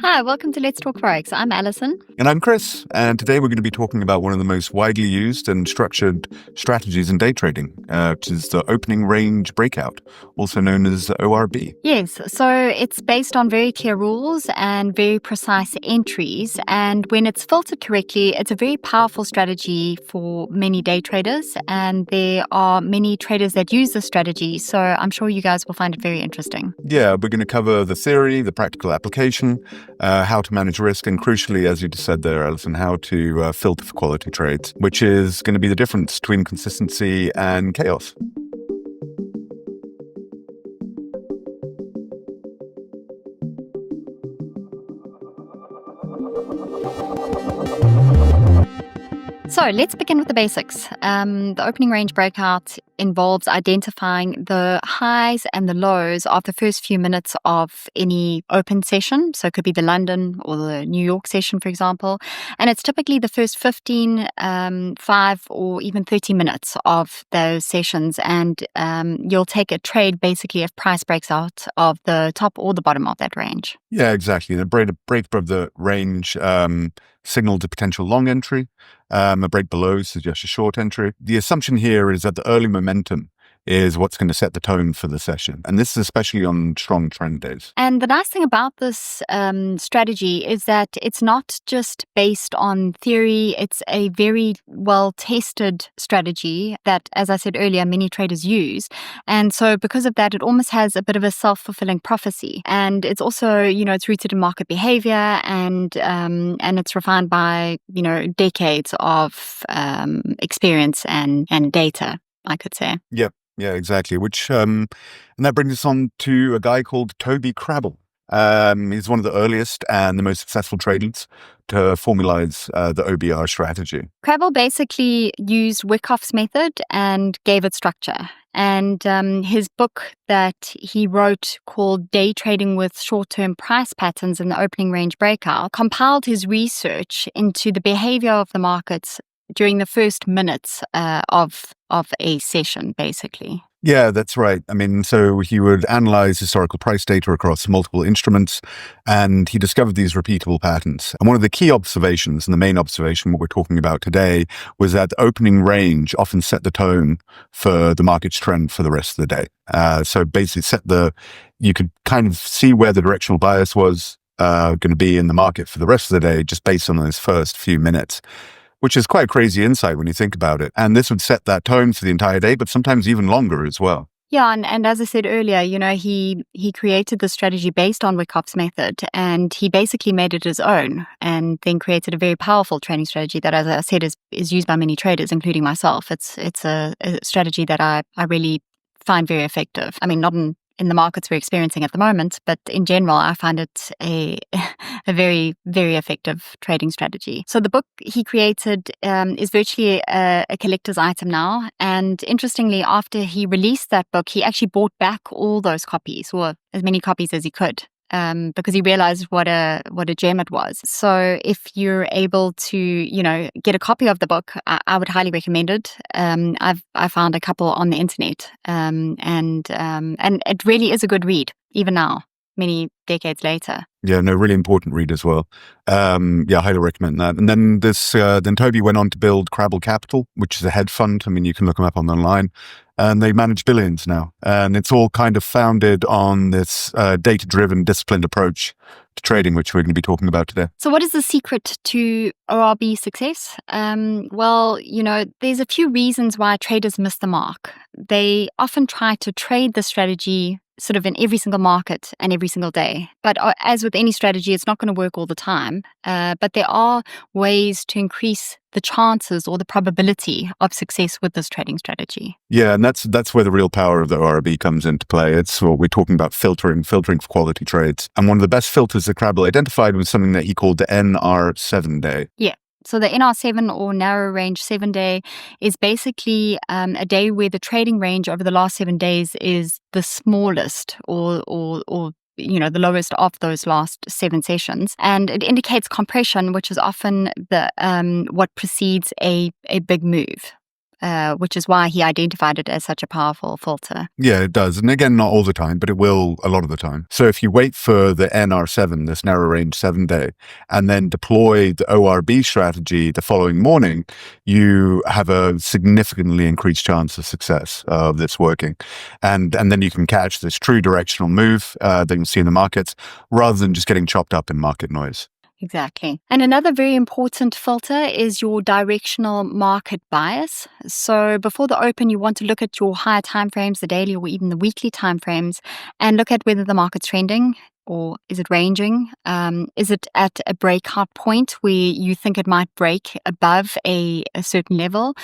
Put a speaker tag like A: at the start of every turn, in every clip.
A: Hi, welcome to Let's Talk Forex. I'm Alison.
B: And I'm Chris, and today we're going to be talking about one of the most widely used and structured strategies in day trading, which is the Opening Range Breakout, also known as ORB.
A: Yes, so it's based on very clear rules and very precise entries. And when it's filtered correctly, it's a very powerful strategy for many day traders. And there are many traders that use this strategy. So I'm sure you guys will find it very interesting.
B: Yeah, we're going to cover the theory, the practical application, how to manage risk, and crucially, as you just said there, Alison, how to filter for quality trades, which is going to be the difference between consistency and chaos.
A: So let's begin with the basics. The opening range breakout involves identifying the highs and the lows of the first few minutes of any open session. So it could be the London or the New York session, for example. And it's typically the first 15, 5 or even 30 minutes of those sessions. And you'll take a trade basically if price breaks out of the top or the bottom of that range.
B: Yeah, exactly. The break above the range signaled a potential long entry. A break below suggests a short entry. The assumption here is that the early momentum is what's going to set the tone for the session. And this is especially on strong trend days.
A: And the nice thing about this strategy is that it's not just based on theory. It's a very well-tested strategy that, as I said earlier, many traders use. And so because of that, it almost has a bit of a self-fulfilling prophecy. And it's also, it's rooted in market behavior and it's refined by, decades of experience and data, I could say.
B: Yep. Yeah, exactly. And that brings us on to a guy called Toby Crabel. He's one of the earliest and the most successful traders to formalize the OBR strategy.
A: Crabel basically used Wyckoff's method and gave it structure. And his book that he wrote called Day Trading with Short-Term Price Patterns in the Opening Range Breakout compiled his research into the behavior of the markets during the first minutes of a session, basically.
B: Yeah, that's right. So he would analyze historical price data across multiple instruments, and he discovered these repeatable patterns. And one of the key observations, and the main observation, what we're talking about today, was that the opening range often set the tone for the market's trend for the rest of the day. So basically you could kind of see where the directional bias was going to be in the market for the rest of the day, just based on those first few minutes, which is quite crazy insight when you think about it. And this would set that tone for the entire day, but sometimes even longer as well.
A: Yeah, and as I said earlier, he created the strategy based on Wyckoff's method, and he basically made it his own, and then created a very powerful trading strategy that, as I said, is used by many traders, including myself. It's a strategy that I really find very effective. Not in the markets we're experiencing at the moment, but in general, I find it a very, very effective trading strategy. So the book he created is virtually a collector's item now. And interestingly, after he released that book, he actually bought back all those copies, or as many copies as he could. Because he realized what a gem it was. So if you're able to, get a copy of the book, I would highly recommend it. I found a couple on the internet, and it really is a good read, even now, many decades later.
B: Yeah, no, really important read as well. Yeah, highly recommend that. And then then Toby went on to build Crabel Capital, which is a hedge fund. You can look them up online. And they manage billions now. And it's all kind of founded on this data-driven, disciplined approach to trading, which we're going to be talking about today.
A: So what is the secret to ORB success? Well, there's a few reasons why traders miss the mark. They often try to trade the strategy sort of in every single market and every single day. But as with any strategy, it's not going to work all the time. But there are ways to increase the chances or the probability of success with this trading strategy.
B: Yeah, and that's where the real power of the ORB comes into play. It's what we're talking about, filtering for quality trades. And one of the best filters that Crabel identified was something that he called the NR7 day.
A: Yeah. So the NR7 or narrow range 7-day is basically a day where the trading range over the last 7 days is the smallest or the lowest of those last 7 sessions. And it indicates compression, which is often what precedes a big move. which is why he identified it as such a powerful filter.
B: Yeah, it does. And again, not all the time, but it will a lot of the time. So if you wait for the NR7, this narrow range 7-day, and then deploy the ORB strategy the following morning, you have a significantly increased chance of success of this working. And then you can catch this true directional move that you see in the markets rather than just getting chopped up in market noise.
A: Exactly. And another very important filter is your directional market bias. So before the open, you want to look at your higher timeframes, the daily or even the weekly timeframes, and look at whether the market's trending or is it ranging? Is it at a breakout point where you think it might break above a certain level?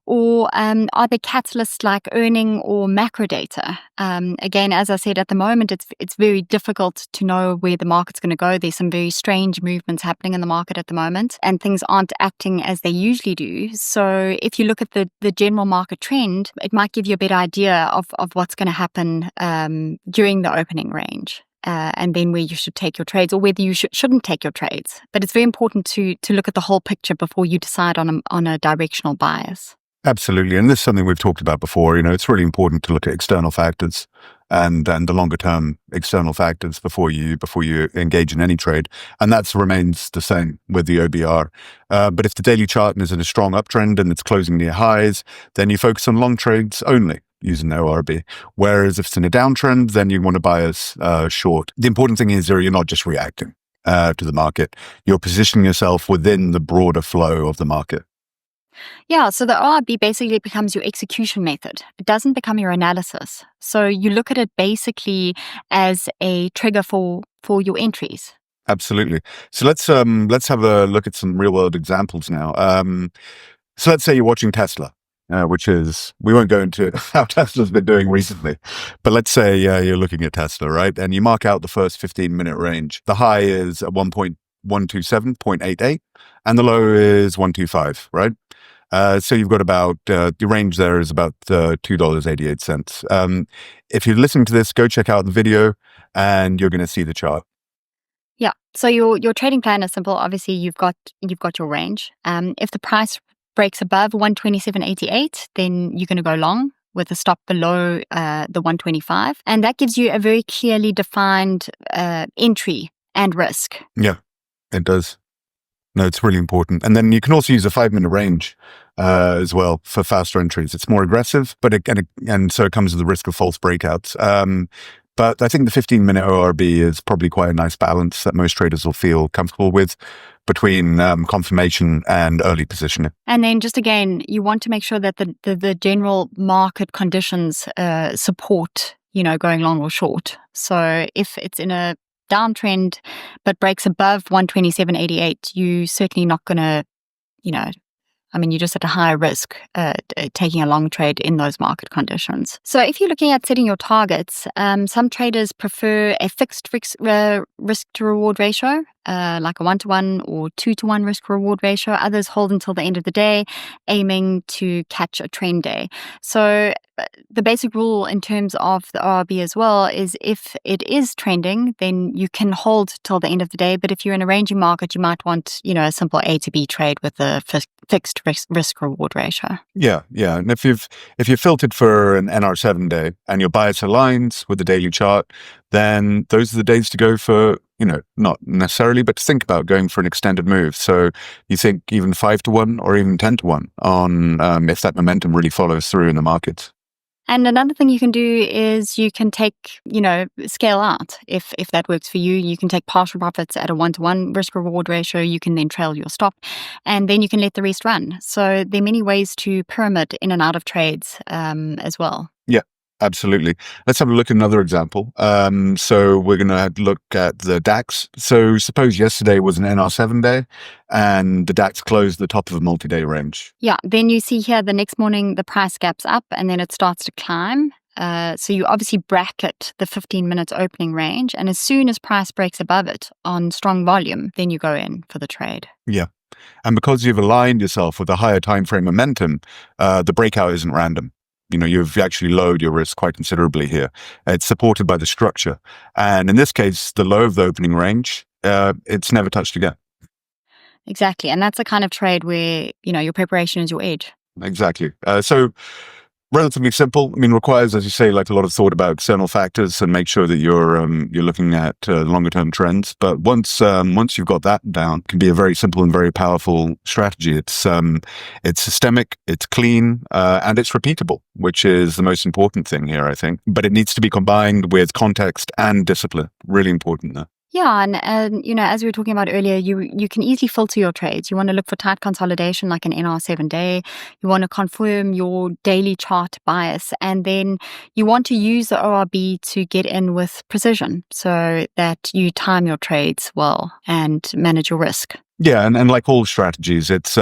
A: Or are there catalysts like earning or macro data? Again, as I said, at the moment, it's very difficult to know where the market's going to go. There's some very strange movements happening in the market at the moment, and things aren't acting as they usually do. So if you look at the general market trend, it might give you a better idea of what's going to happen during the opening range. And then where you should take your trades or whether you shouldn't take your trades. But it's very important to look at the whole picture before you decide on a directional bias.
B: Absolutely. And this is something we've talked about before. It's really important to look at external factors and the longer term external factors before you engage in any trade. And that remains the same with the OBR. But if the daily chart is in a strong uptrend and it's closing near highs, then you focus on long trades only using the ORB. Whereas if it's in a downtrend, then you want to bias short. The important thing is you're not just reacting to the market. You're positioning yourself within the broader flow of the market.
A: Yeah, so the ORB basically becomes your execution method. It doesn't become your analysis. So you look at it basically as a trigger for your entries.
B: Absolutely. So let's have a look at some real world examples now. So let's say you're watching Tesla, which is, we won't go into how Tesla's been doing recently, but let's say you're looking at Tesla, right? And you mark out the first 15-minute range. The high is at 1.127.88 and the low is 125, right? So you've got about, the range there is about $2.88. If you're listening to this, go check out the video and you're going to see the chart.
A: Yeah. So your trading plan is simple. Obviously, you've got your range. If the price breaks above 127.88, then you're going to go long with a stop below the 125. And that gives you a very clearly defined entry and risk.
B: Yeah, it does. No, it's really important. And then you can also use a 5-minute range as well for faster entries. It's more aggressive, but and so it comes with the risk of false breakouts. But I think the 15-minute ORB is probably quite a nice balance that most traders will feel comfortable with between confirmation and early positioning.
A: And then just again, you want to make sure that the general market conditions support, going long or short. So if it's in a downtrend but breaks above 127.88, you certainly not going to, you're just at a higher risk taking a long trade in those market conditions. So if you're looking at setting your targets, some traders prefer a fixed risk to reward ratio, like a 1-to-1 or 2-to-1 risk reward ratio. Others hold until the end of the day, aiming to catch a trend day. So the basic rule in terms of the ORB as well is if it is trending, then you can hold till the end of the day. But if you're in a ranging market, you might want, a simple A to B trade with a fixed risk reward ratio.
B: Yeah. And if you've filtered for an NR7 day and your bias aligns with the daily chart, then those are the days to go for, not necessarily, but to think about going for an extended move. So you think even 5-to-1 or even 10-to-1 on if that momentum really follows through in the markets.
A: And another thing you can do is you can take, scale out. If that works for you, you can take partial profits at a 1-to-1 risk reward ratio. You can then trail your stop and then you can let the rest run. So there are many ways to pyramid in and out of trades as well.
B: Yeah. Absolutely. Let's have a look at another example. So we're going to look at the DAX. So suppose yesterday was an NR7 day and the DAX closed the top of a multi-day range.
A: Yeah. Then you see here the next morning, the price gaps up and then it starts to climb. So you obviously bracket the 15 minutes opening range. And as soon as price breaks above it on strong volume, then you go in for the trade.
B: Yeah. And because you've aligned yourself with a higher time frame momentum, the breakout isn't random. You've actually lowered your risk quite considerably here. It's supported by the structure. And in this case, the low of the opening range, it's never touched again.
A: Exactly. And that's the kind of trade where, your preparation is your edge.
B: exactly. So relatively simple. I mean, requires, as you say, like a lot of thought about external factors and make sure that you're looking at longer term trends. But once you've got that down, it can be a very simple and very powerful strategy. It's systemic, it's clean, and it's repeatable, which is the most important thing here, I think. But it needs to be combined with context and discipline. Really important there.
A: Yeah, and as we were talking about earlier, you can easily filter your trades. You want to look for tight consolidation like an NR 7-day. You want to confirm your daily chart bias, and then you want to use the ORB to get in with precision so that you time your trades well and manage your risk.
B: Yeah, and like all strategies, it's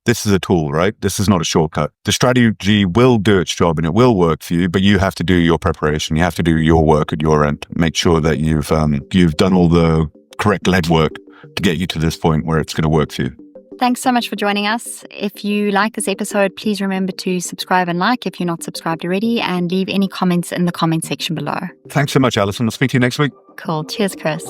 B: this is a tool, right? This is not a shortcut. The strategy will do its job and it will work for you, but you have to do your preparation. You have to do your work at your end. Make sure that you've done all the correct legwork to get you to this point where it's going to work for you.
A: Thanks so much for joining us. If you like this episode, please remember to subscribe and like if you're not subscribed already, and leave any comments in the comment section below.
B: Thanks so much, Alison. I'll speak to you next week.
A: Cool. Cheers, Chris.